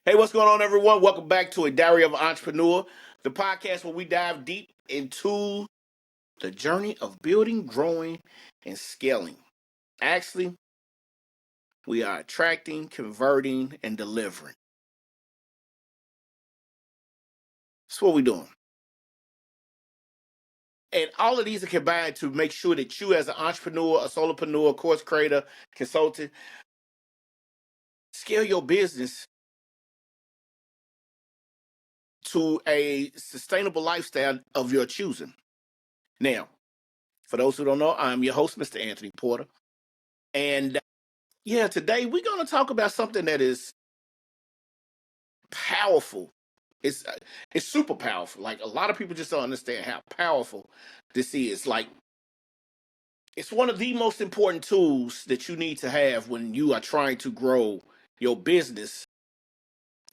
Hey, what's going on, everyone? Welcome back to A Diary of an Entrepreneur, the podcast where we dive deep into the journey of building, growing, and scaling. Actually, we are attracting, converting, and delivering. That's what we're doing. And all of these are combined to make sure that you, as an entrepreneur, a solopreneur, course creator, consultant, scale your business to a sustainable lifestyle of your choosing. Now, for those who don't know, I'm your host, Mr. Anthony Porter. And yeah, today we're going to talk about something that is powerful. It's uh, it's super powerful. Like, a lot of people just don't understand how powerful this is. Like, it's one of the most important tools that you need to have when you are trying to grow your business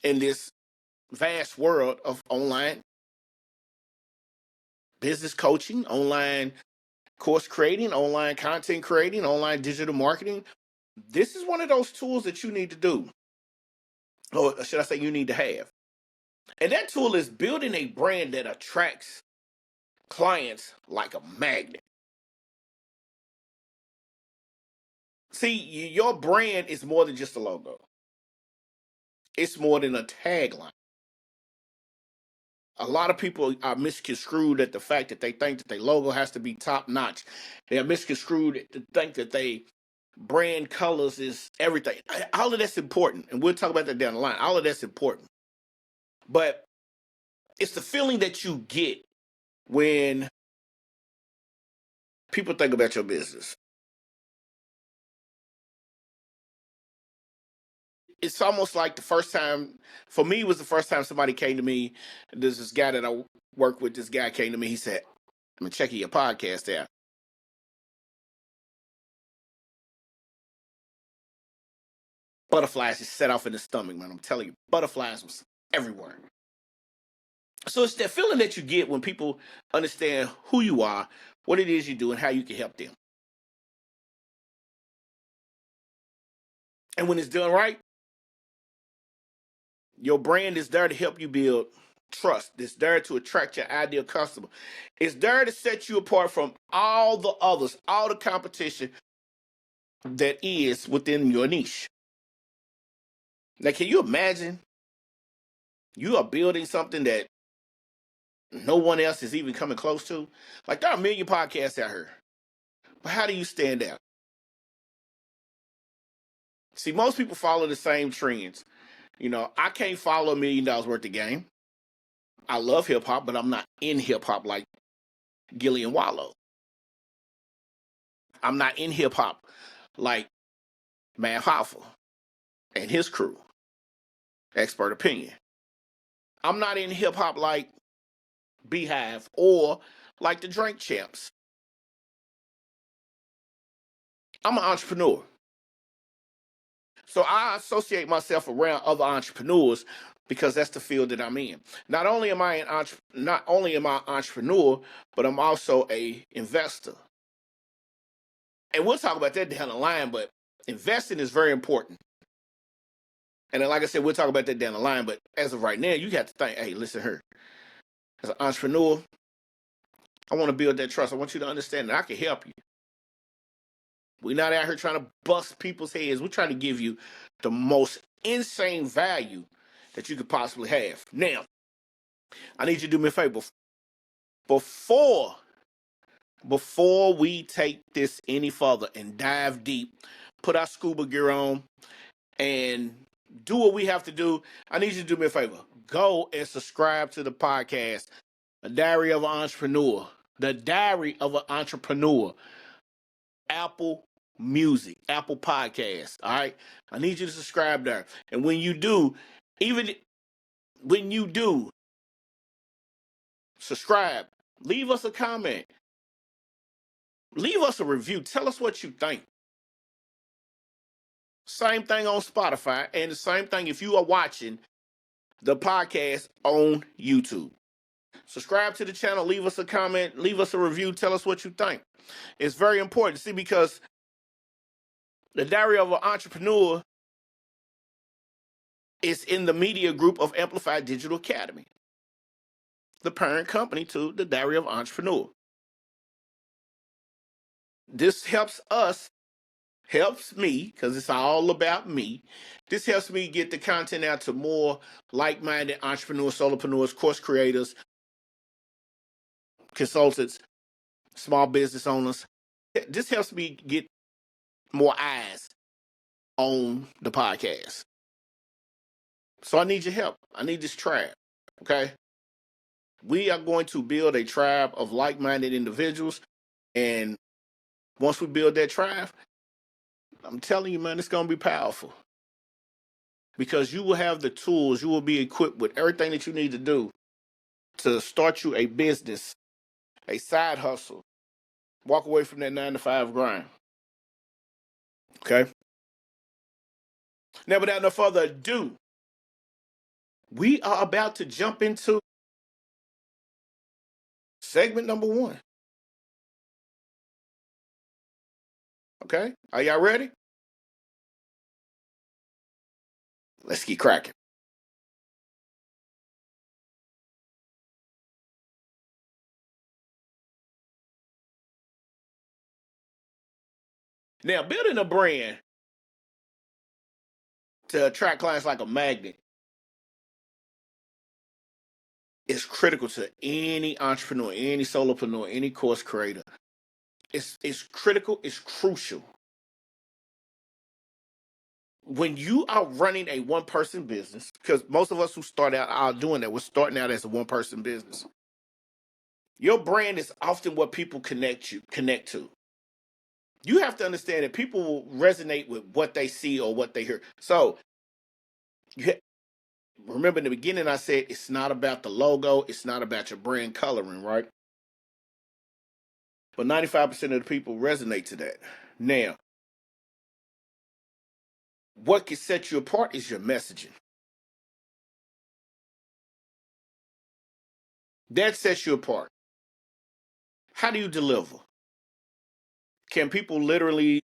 in this vast world of online business coaching, online course creating, online content creating, online digital marketing. This is one of those tools that you need to do, or should I say, you need to have. And that tool is building a brand that attracts clients like a magnet. See, your brand is more than just a logo. It's more than a tagline. A lot of people are misconstrued at the fact that they think that their logo has to be top notch. They are misconstrued to think that they brand colors is everything. All of that's important, and we'll talk about that down the line. All of that's important, but it's the feeling that you get when people think about your business. It's almost like the first time, for me, it was the first time somebody came to me. There's this guy that I work with. This guy came to me. He said, "I'm checking your podcast out. Butterflies just set off in the stomach, man. I'm telling you, butterflies was everywhere." So it's that feeling that you get when people understand who you are, what it is you do, and how you can help them. And when it's done right, your brand is there to help you build trust. It's there to attract your ideal customer. It's there to set you apart from all the others, all the competition that is within your niche. Now, can you imagine you are building something that no one else is even coming close to? Like, there are a million podcasts out here, but how do you stand out? See, most people follow the same trends. I can't follow $1 million worth of game. I love hip hop, but I'm not in hip hop like Gillian Wallow. I'm not in hip hop like Matt Hoffa and his crew, Expert Opinion. I'm not in hip hop like Beehive or like the Drink Champs. I'm an entrepreneur. So I associate myself around other entrepreneurs because that's the field that I'm in. Not only am I an entrepreneur, but I'm also a investor. And we'll talk about that down the line, but investing is very important. And then, like I said, we'll talk about that down the line. But as of right now, you have to think, hey, listen here. As an entrepreneur, I want to build that trust. I want you to understand that I can help you. We're not out here trying to bust people's heads. We're trying to give you the most insane value that you could possibly have. Now, I need you to do me a favor. Before before we take this any further and dive deep, put our scuba gear on, and do what we have to do, I need you to do me a favor. Go and subscribe to the podcast, The Diary of an Entrepreneur. The Diary of an Entrepreneur. Apple Music, Apple Podcasts. All right. I need you to subscribe there. And when you do, even when you do subscribe, leave us a comment. Leave us a review. Tell us what you think. Same thing on Spotify, and the same thing if you are watching the podcast on YouTube. Subscribe to the channel, leave us a comment, leave us a review, tell us what you think. It's very important. See, because the Diary of an Entrepreneur It's in the media group of Amplify Digital Academy, the parent company to the Diary of Entrepreneur. This helps me, because it's all about me. This helps me get the content out to more like-minded entrepreneurs, solopreneurs, course creators, consultants, small business owners. This helps me get more eyes on the podcast. So I need your help. I need this tribe. Okay. We are going to build a tribe of like-minded individuals. And once we build that tribe, I'm telling you, man, it's going to be powerful. Because you will have the tools, you will be equipped with everything that you need to do to start you a business, a side hustle, walk away from that 9-to-5 grind. Okay. Now, without no further ado, we are about to jump into segment number 1. Okay. Are y'all ready? Let's get cracking. Now, building a brand to attract clients like a magnet is critical to any entrepreneur, any solopreneur, any course creator. It's critical, it's crucial. When you are running a one-person business, because most of us who start out are doing that, we're starting out as a one-person business. Your brand is often what people connect to. You have to understand that people will resonate with what they see or what they hear. So remember in the beginning I said it's not about the logo, it's not about your brand coloring, right? But 95% of the people resonate to that. Now, what can set you apart is your messaging. That sets you apart. How do you deliver? Can people literally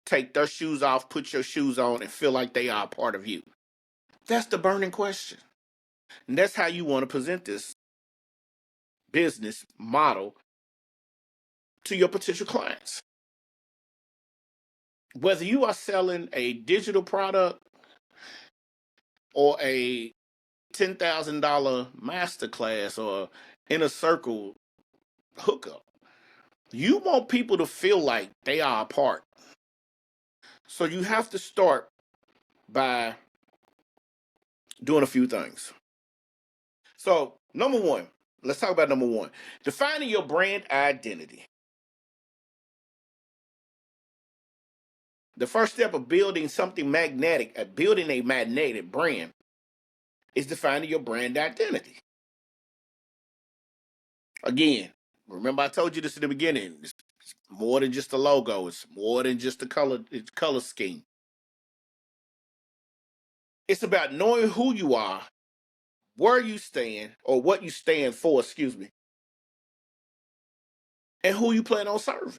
take their shoes off, put your shoes on, and feel like they are a part of you? That's the burning question. And that's how you want to present this business model to your potential clients. Whether you are selling a digital product or a $10,000 masterclass or inner circle hookup, you want people to feel like they are a part. So you have to start by doing a few things. So, number 1, let's talk about number 1. Defining your brand identity. The first step of building something magnetic, building a magnetic brand, is defining your brand identity. Again, remember I told you this in the beginning. It's more than just a logo. It's more than just the color scheme. It's about knowing who you are, where you stand, or what you stand for, excuse me, and who you plan on serving.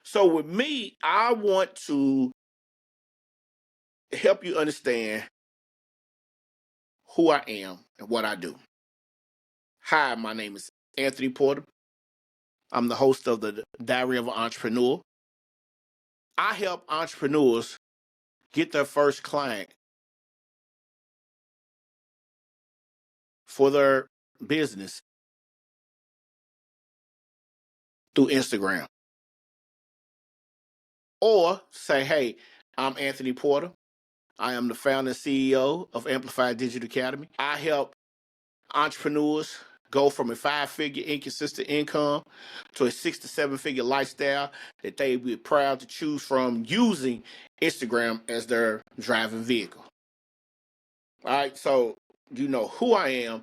So with me, I want to help you understand who I am and what I do. Hi, my name is Anthony Porter. I'm the host of the Diary of an Entrepreneur. I help entrepreneurs get their first client for their business through Instagram. Or say, hey, I'm Anthony Porter. I am the founder and CEO of Amplify Digital Academy. I help entrepreneurs go from a 5-figure inconsistent income to a 6 to 7-figure lifestyle that they be proud to choose from using Instagram as their driving vehicle. All right, so you know who I am,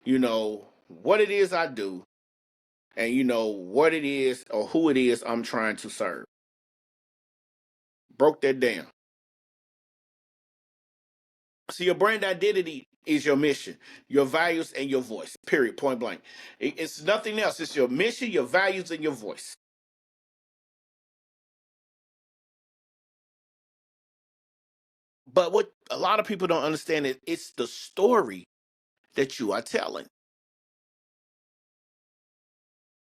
you know what it is I do, and you know what it is or who it is I'm trying to serve. Broke that down. So your brand identity is your mission, your values, and your voice. Period. Point blank. It's nothing else. It's your mission, your values, and your voice. But what a lot of people don't understand is it's the story that you are telling.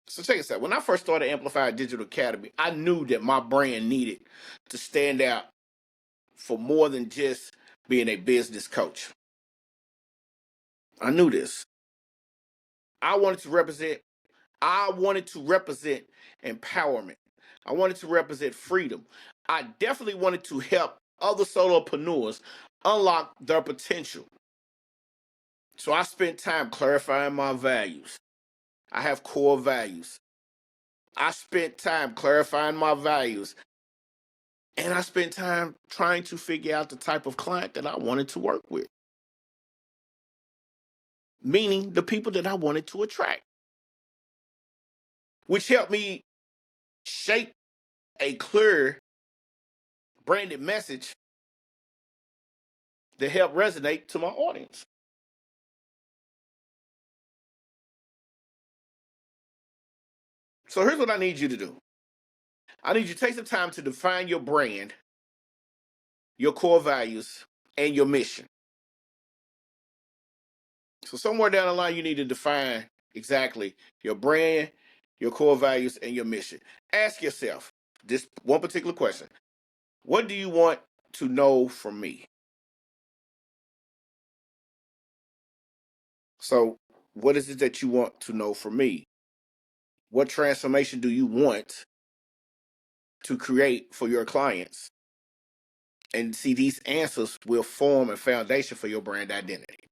So check this out. When I first started Amplify Digital Academy, I knew that my brand needed to stand out for more than just being a business coach. I knew this. I wanted to represent I wanted to represent empowerment. I wanted to represent freedom. I definitely wanted to help other solopreneurs unlock their potential. So I spent time clarifying my values. I have core values. I spent time clarifying my values. And I spent time trying to figure out the type of client that I wanted to work with, meaning the people that I wanted to attract, which helped me shape a clear branded message that helped resonate to my audience. So here's what I need you to do. I need you to take some time to define your brand, your core values, and your mission. So somewhere down the line, you need to define exactly your brand, your core values, and your mission. Ask yourself this one particular question. What do you want to know from me? So what is it that you want to know from me? What transformation do you want to create for your clients? And see, these answers will form a foundation for your brand identity.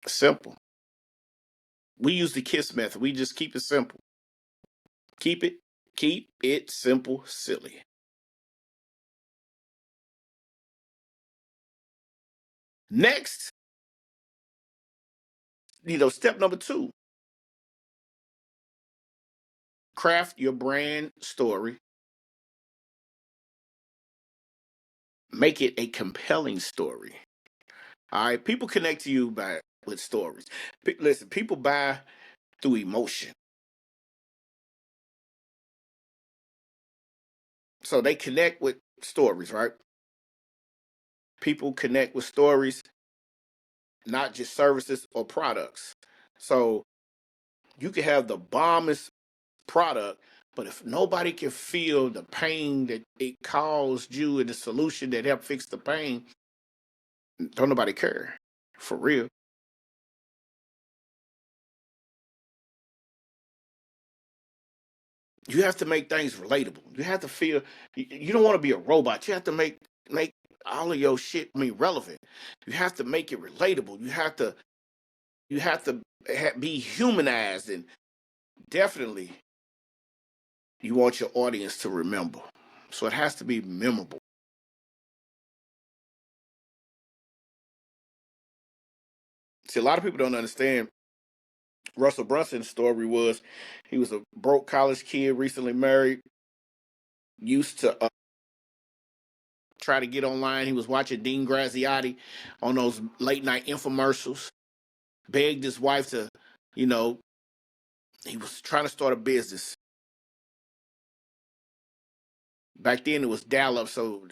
Simple. We use the KISS method. We just keep it simple. Keep it simple, silly. Next, step number 2, craft your brand story. Make it a compelling story. All right, people connect to you with stories. Listen, people buy through emotion. So they connect with stories, right? People connect with stories, not just services or products. So you can have the bombest product, but if nobody can feel the pain that it caused you and the solution that helped fix the pain, don't nobody care. For real. You have to make things relatable. You have to feel you don't want to be a robot. You have to make all of your shit relevant. You have to make it relatable. You have to be humanized, and definitely you want your audience to remember. So it has to be memorable. See, a lot of people don't understand Russell Brunson's story was he was a broke college kid, recently married, used to try to get online. He was watching Dean Graziosi on those late night infomercials, begged his wife to, you know, he was trying to start a business. Back then it was dial up, so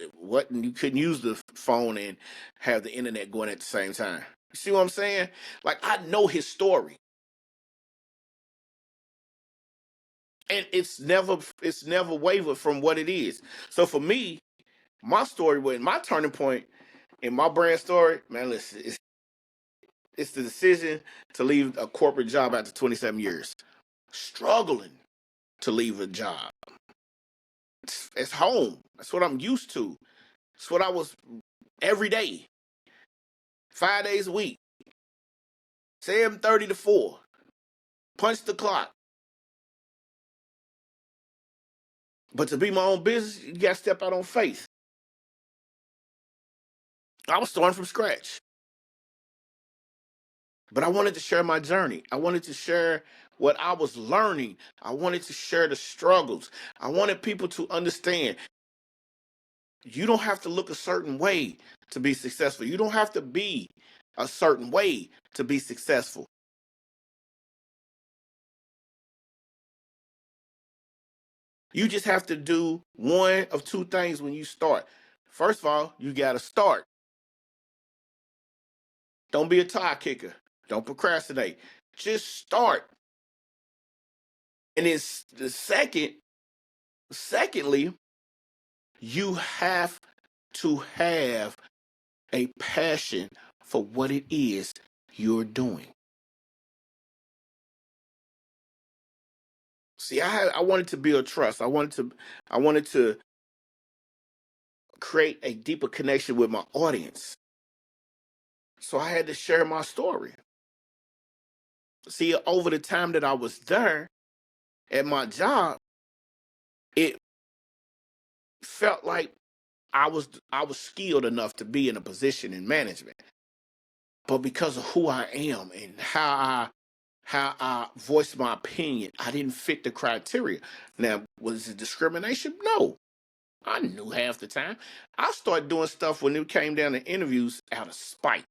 you couldn't use the phone and have the internet going at the same time. You see what I'm saying? Like, I know his story. And it's never wavered from what it is. So for me, my story was my turning point in my brand story, man. Listen, it's the decision to leave a corporate job after 27 years, struggling to leave a job. It's home. That's what I'm used to. It's what I was every day, 5 days a week, 7:30 to 4. Punch the clock. But to be my own business, you got to step out on faith. I was starting from scratch. But I wanted to share my journey. I wanted to share what I was learning. I wanted to share the struggles. I wanted people to understand you don't have to look a certain way to be successful. You don't have to be a certain way to be successful. You just have to do one of two things when you start. First of all, you got to start. Don't be a tie kicker. Don't procrastinate. Just start. And it's the secondly, you have to have a passion for what it is you're doing. See, I wanted to build trust. I wanted to create a deeper connection with my audience. So I had to share my story. See, over the time that I was there at my job, it felt like I was skilled enough to be in a position in management. But because of who I am and how I voiced my opinion, I didn't fit the criteria. Now, was it discrimination? No. I knew half the time. I started doing stuff when it came down to interviews out of spite.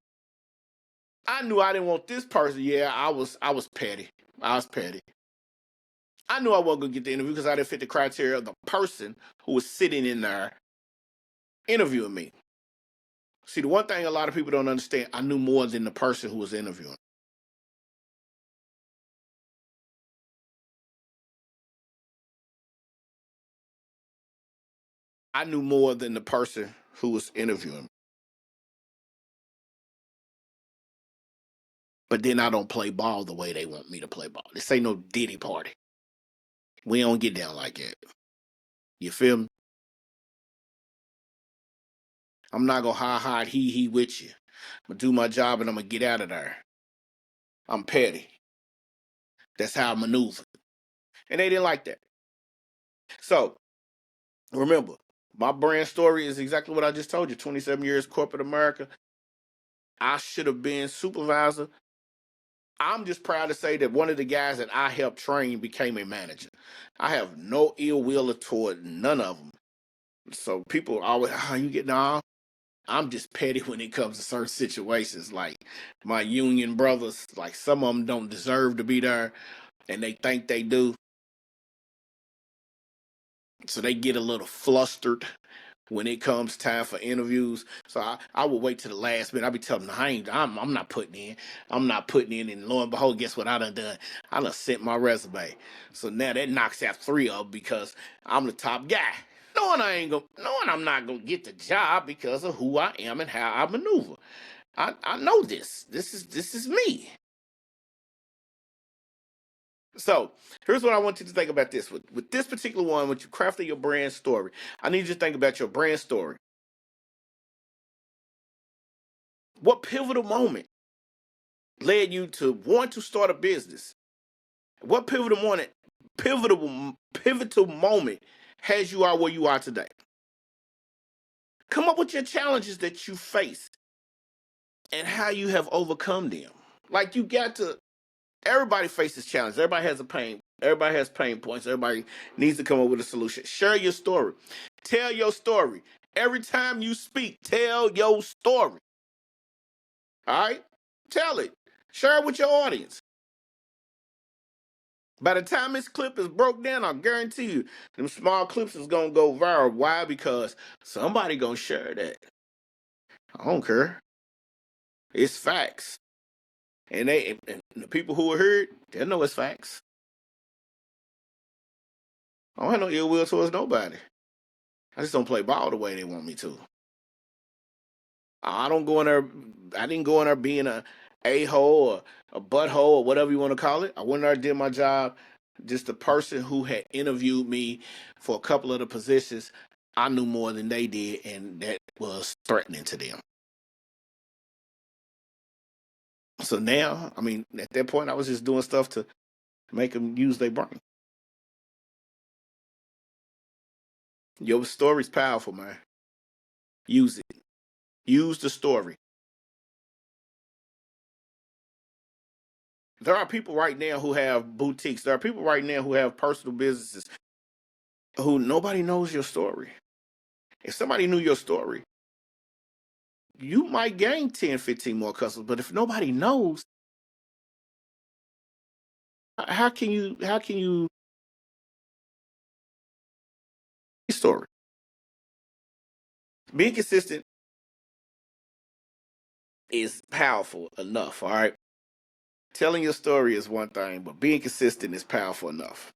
I knew I didn't want this person. Yeah, I was petty. I was petty. I knew I wasn't gonna get the interview because I didn't fit the criteria of the person who was sitting in there interviewing me. See, the one thing a lot of people don't understand, I knew more than the person who was interviewing. I knew more than the person who was interviewing. But then I don't play ball the way they want me to play ball. This ain't no Diddy party. We don't get down like that. You feel me? I'm not gonna hide he with you. I'm gonna do my job and I'm gonna get out of there. I'm petty. That's how I maneuver. And they didn't like that. So remember, my brand story is exactly what I just told you. 27 years corporate America. I should have been supervisor. I'm just proud to say that one of the guys that I helped train became a manager. I have no ill will toward none of them. So people always, you get no. I'm just petty when it comes to certain situations. Like my union brothers, like some of them don't deserve to be there, and they think they do, so they get a little flustered when it comes time for interviews. So I will wait to the last minute. I'll be telling them, I'm not putting in. I'm not putting in. And lo and behold, guess what I done done? I done sent my resume. So now that knocks out three of them because I'm the top guy. Knowing I'm not gonna get the job because of who I am and how I maneuver. I know this. This is me. So here's what I want you to think about this. With this particular one, when you crafting your brand story, I need you to think about your brand story. What pivotal moment led you to want to start a business? What pivotal moment has you are where you are today? Come up with your challenges that you face and how you have overcome them. Like you got to everybody faces challenges. Everybody has a pain. Everybody has pain points. Everybody needs to come up with a solution. Share your story. Tell your story. Every time you speak, tell your story. All right? Tell it. Share it with your audience. By the time this clip is broke down, I guarantee you, them small clips is gonna go viral. Why? Because somebody gonna share that. I don't care. It's facts. And the people who are heard, they know it's facts. I don't have no ill will towards nobody. I just don't play ball the way they want me to. I don't go in there. I didn't go in there being a hole or a butthole or whatever you want to call it. I went there, did my job. Just the person who had interviewed me for a couple of the positions, I knew more than they did, and that was threatening to them. So now, I mean, at that point, I was just doing stuff to make them use their brain. Your story's powerful, man. Use it. Use the story. There are people right now who have boutiques. There are people right now who have personal businesses who nobody knows your story. If somebody knew your story, you might gain 10, 15 more customers. But if nobody knows, how can you story? Being consistent is powerful enough, all right? Telling your story is one thing, but being consistent is powerful enough.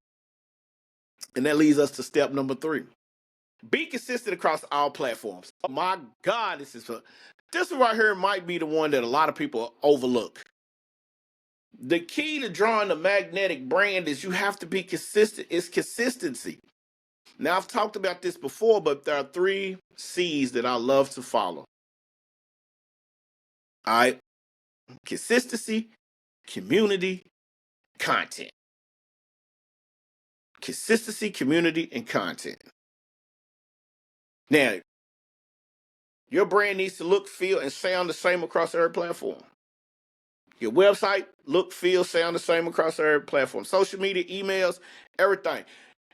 And that leads us to step number 3. Be consistent across all platforms. Oh my God, this right here might be the one that a lot of people overlook. The key to drawing a magnetic brand is you have to be consistent. It's consistency. Now, I've talked about this before, but there are 3 C's that I love to follow. All right. Consistency, community, content. Consistency, community, and content. Now, your brand needs to look, feel, and sound the same across every platform. Your website, look, feel, sound the same across every platform. Social media, emails, everything.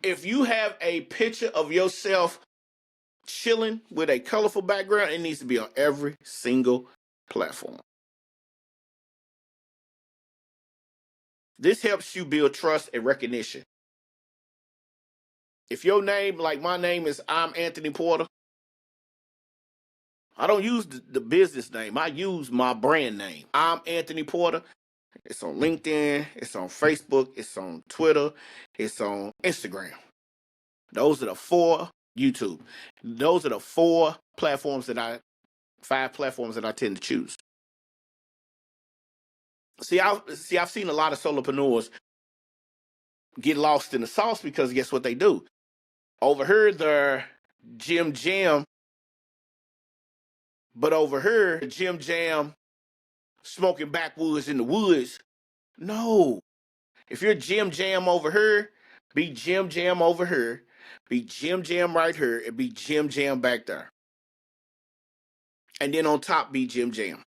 If you have a picture of yourself chilling with a colorful background, it needs to be on every single platform. This helps you build trust and recognition. If your name, like my name is I'm Anthony Porter, I don't use the business name. I use my brand name. I'm Anthony Porter. It's on LinkedIn. It's on Facebook. It's on Twitter. It's on Instagram. Those are the 4 YouTube. Those are the 5 platforms that I tend to choose. I've seen a lot of solopreneurs get lost in the sauce because guess what they do? Over here, they're Jim Jam, but over here, Jim Jam smoking backwoods in the woods. No. If you're Jim Jam over here, be Jim Jam over here, be Jim Jam right here, and be Jim Jam back there. And then on top, be Jim Jam.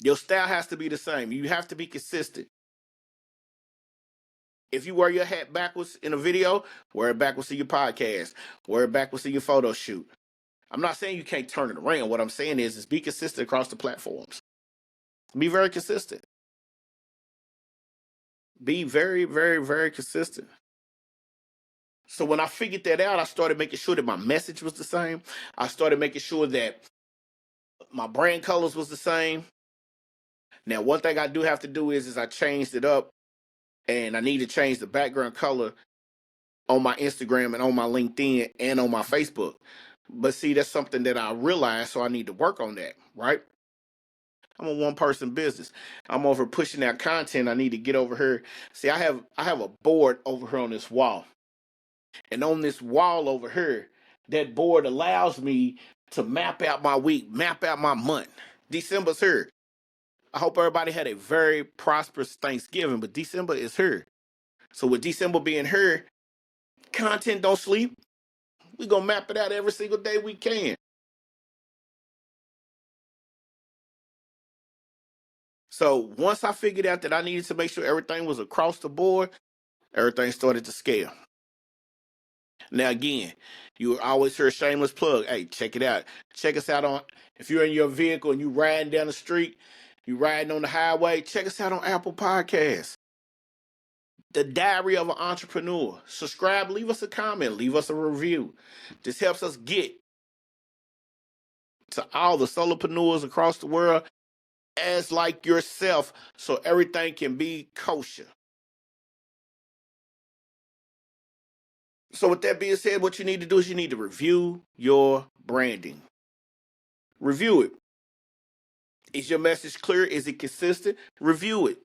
Your style has to be the same. You have to be consistent. If you wear your hat backwards in a video, wear it backwards in your podcast. Wear it backwards in your photo shoot. I'm not saying you can't turn it around. What I'm saying is be consistent across the platforms. Be very consistent. Be very, very, very consistent. So when I figured that out, I started making sure that my message was the same. I started making sure that my brand colors was the same. Now, one thing I do have to do is I changed it up, and I need to change the background color on my Instagram and on my LinkedIn and on my Facebook. But see, that's something that I realized, so I need to work on that, right? I'm a one-person business. I'm over pushing out content. I need to get over here. See, I have a board over here on this wall. And on this wall over here, that board allows me to map out my week, map out my month. December's here. I hope everybody had a very prosperous Thanksgiving, but December is here. So with December being here, content don't sleep. We're going to map it out every single day we can. So once I figured out that I needed to make sure everything was across the board, everything started to scale. Now, again, you always hear a shameless plug. Hey, check it out. Check us out on, if you're in your vehicle and you riding down the street, you riding on the highway, check us out on Apple Podcasts. The Diary of an Entrepreneur. Subscribe, leave us a comment, leave us a review. This helps us get to all the solopreneurs across the world as like yourself, so everything can be kosher. So with that being said, what you need to do is you need to review your branding. Review it. Is your message clear? Is it consistent? Review it.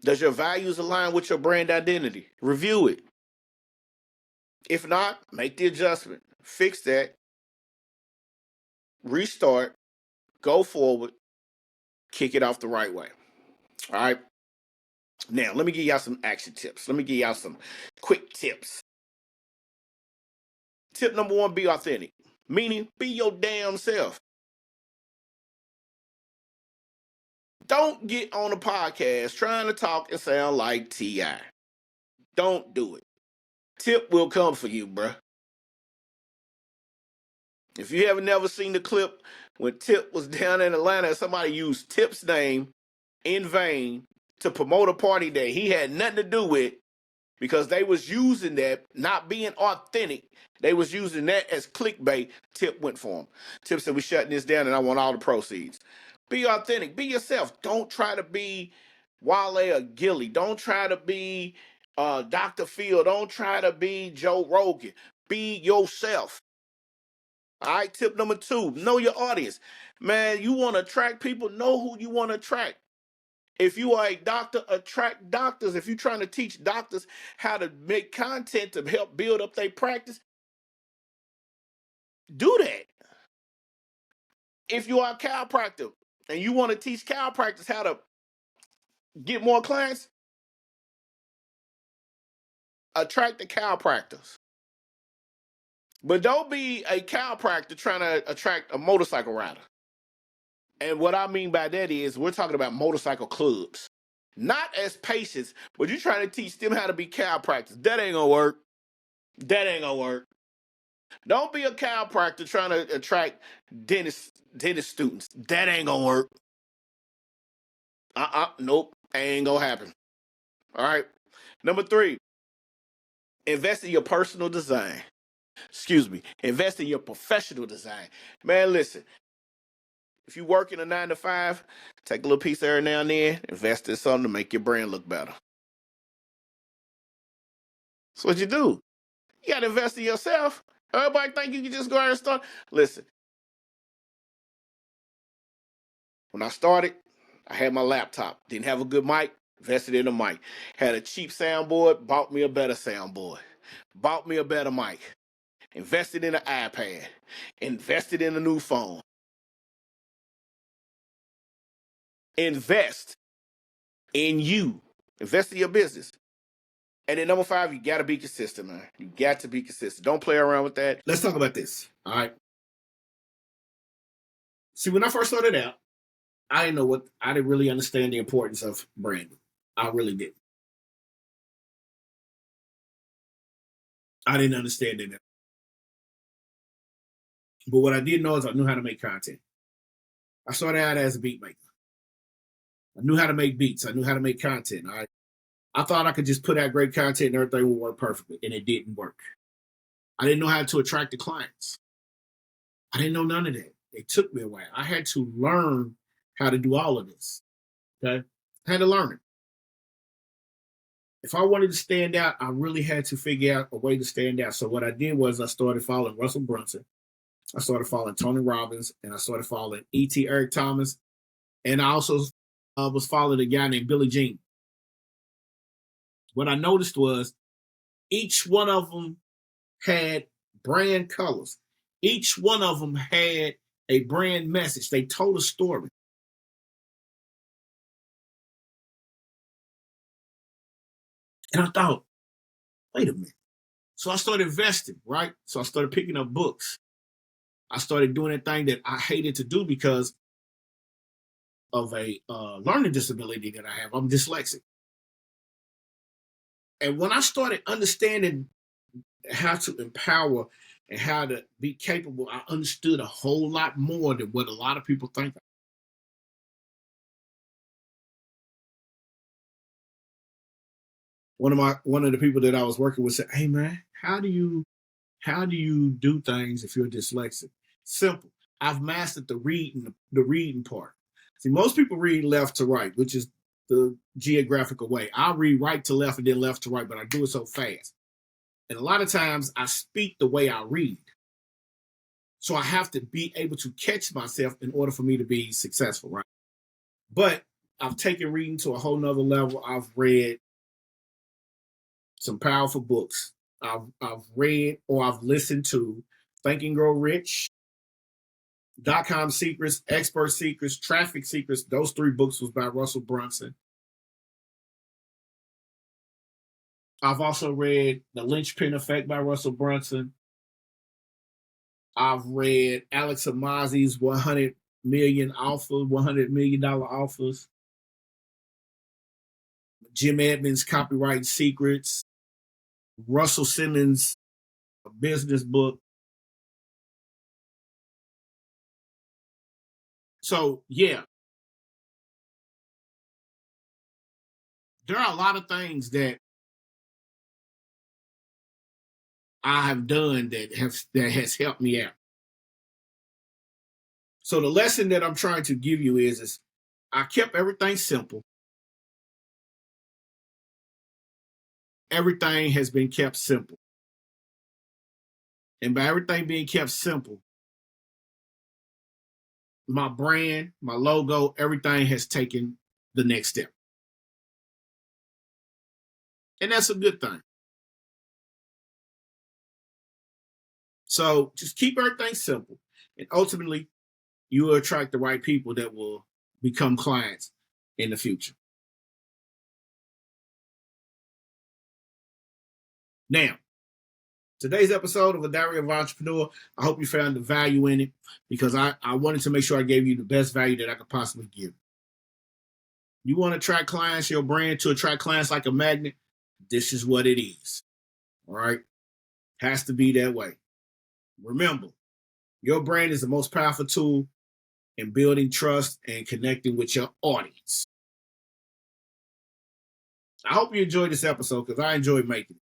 Does your values align with your brand identity? Review it. If not, make the adjustment. Fix that. Restart. Go forward. Kick it off the right way. All right. Now, let me give y'all some action tips. Let me give y'all some quick tips. Tip number 1, be authentic. Meaning, be your damn self. Don't get on a podcast trying to talk and sound like T.I. Don't do it. Tip will come for you, bruh. If you haven't never seen the clip when Tip was down in Atlanta, somebody used Tip's name in vain to promote a party that he had nothing to do with, because they was using that, not being authentic. They was using that as clickbait. Tip went for them. Tip said, we shutting this down and I want all the proceeds. Be authentic. Be yourself. Don't try to be Wale or Gilly. Don't try to be Dr. Phil. Don't try to be Joe Rogan. Be yourself. All right, tip number 2, know your audience. Man, you want to attract people, know who you want to attract. If you are a doctor, attract doctors. If you're trying to teach doctors how to make content to help build up their practice, do that. If you are a chiropractor and you want to teach chiropractors how to get more clients, attract the chiropractors. But don't be a chiropractor trying to attract a motorcycle rider. And what I mean by that is we're talking about motorcycle clubs. Not as patients, but you're trying to teach them how to be chiropractors. That ain't gonna work. That ain't gonna work. Don't be a chiropractor trying to attract dentist students. That ain't gonna work. Nope. Ain't gonna happen. All right. Number 3, invest in your personal design. Excuse me. Invest in your professional design. Man, listen. If you work in a 9 to 5, take a little piece every now and then, invest in something to make your brand look better. That's what you do. You gotta invest in yourself. Everybody think you can just go out and start. Listen, when I started, I had my laptop. Didn't have a good mic, invested in a mic. Had a cheap soundboard, bought me a better soundboard. Bought me a better mic. Invested in an iPad. Invested in a new phone. Invest in you. Invest in your business. And then number 5, you gotta be consistent, man. You got to be consistent. Don't play around with that. Let's talk about this. All right. See, when I first started out, I didn't really understand the importance of branding. I really didn't. I didn't understand it. But what I did know is I knew how to make content. I started out as a beat maker. I knew how to make beats. I knew how to make content. I thought I could just put out great content and everything would work perfectly, and it didn't work. I didn't know how to attract the clients. I didn't know none of that. It took me a while. I had to learn how to do all of this. Okay? I had to learn it. If I wanted to stand out, I really had to figure out a way to stand out. So what I did was I started following Russell Brunson. I started following Tony Robbins, and I started following E.T. Eric Thomas, and I also was following a guy named Billy Jean. What I noticed was each one of them had brand colors. Each one of them had a brand message. They told a story. And I thought, wait a minute. So I started investing, right? So I started picking up books. I started doing a thing that I hated to do because of a learning disability that I have. I'm dyslexic. And when I started understanding how to empower and how to be capable, I understood a whole lot more than what a lot of people think. One of the people that I was working with said, "Hey man, how do you do things if you're dyslexic?" Simple. I've mastered the reading part. See, most people read left to right, which is the geographical way. I read right to left and then left to right, but I do it so fast. And a lot of times I speak the way I read. So I have to be able to catch myself in order for me to be successful, right? But I've taken reading to a whole nother level. I've read some powerful books. I've read or I've listened to Think and Grow Rich, .com Secrets, Expert Secrets, Traffic Secrets. Those 3 books was by Russell Brunson. I've also read The Linchpin Effect by Russell Brunson. I've read Alex Amazi's $100 million offers. Jim Edmonds' Copyright Secrets. Russell Simmons' business book. So, yeah, there are a lot of things that I have done that has helped me out. So the lesson that I'm trying to give you is I kept everything simple. Everything has been kept simple. And by everything being kept simple, my brand, my logo, everything has taken the next step. And that's a good thing. So just keep everything simple. And ultimately, you will attract the right people that will become clients in the future. Now, today's episode of A Diary of an Entrepreneur, I hope you found the value in it because I wanted to make sure I gave you the best value that I could possibly give. You want to attract clients, your brand to attract clients like a magnet, this is what it is. All right? Has to be that way. Remember, your brand is the most powerful tool in building trust and connecting with your audience. I hope you enjoyed this episode because I enjoyed making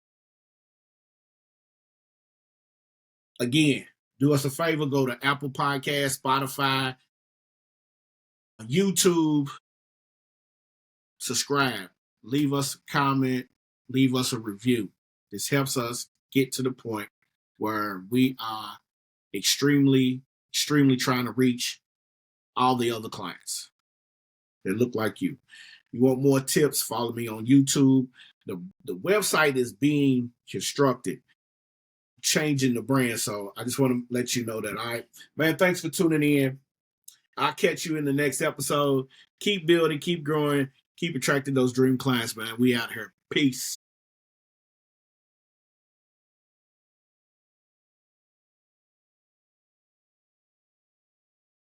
it. Again, do us a favor, go to Apple Podcasts, Spotify, YouTube, subscribe, leave us a comment, leave us a review. This helps us get to the point where we are extremely trying to reach all the other clients that look like you. You want more tips, follow me on YouTube. The website is being constructed, changing the brand. So I just want to let you know that. All right, man, thanks for tuning in. I'll catch you in the next episode. Keep building, keep growing, keep attracting those dream clients, man. We out here. Peace.